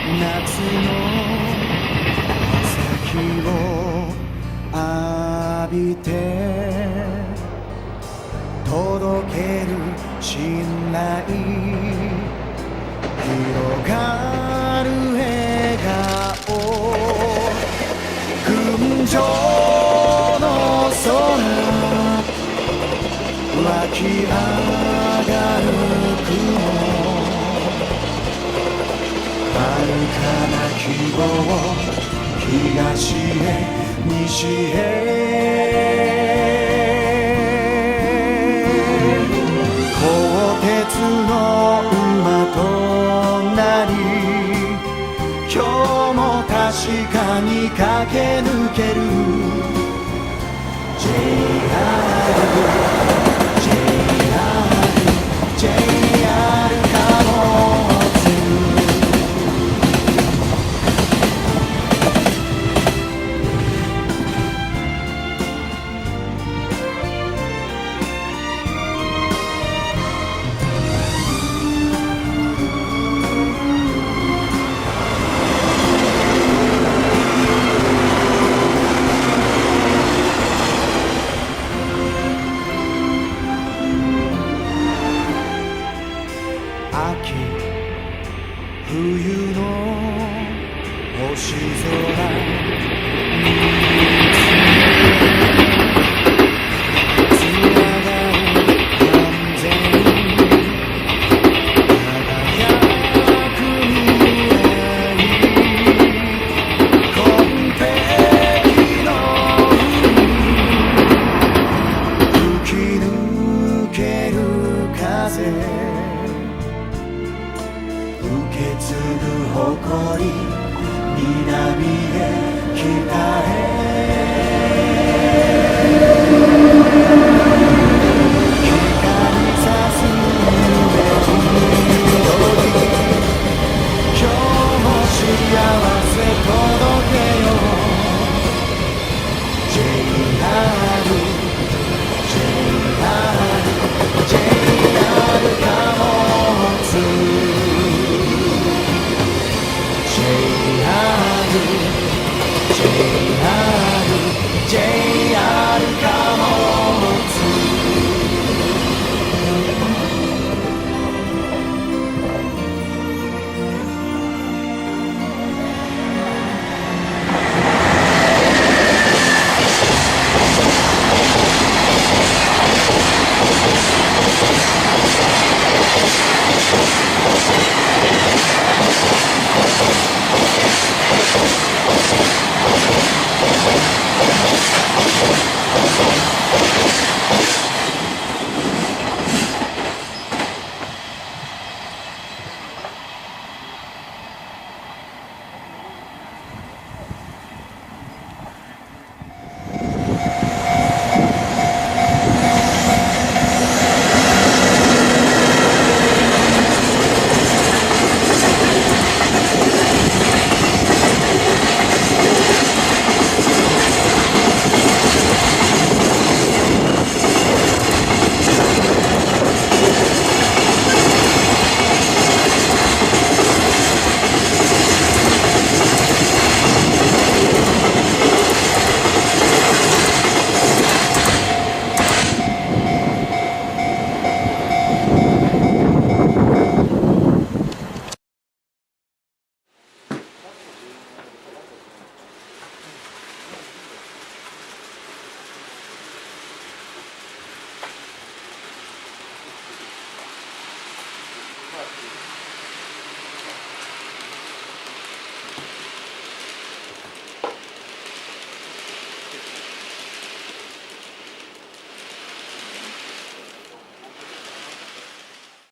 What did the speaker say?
夏の朝日を浴びて届ける信頼広がる笑顔群青の空湧き上がる雲遥かな希望東へ西へ鋼鉄の馬となり今日も確かに駆け抜ける JR 貨物秋冬の星空つながる完全輝く未来紺碧の海吹き抜ける風受け継ぐ誇り南へ北へ光さす夢に今日も幸せ届けよう JR JR 貨物JR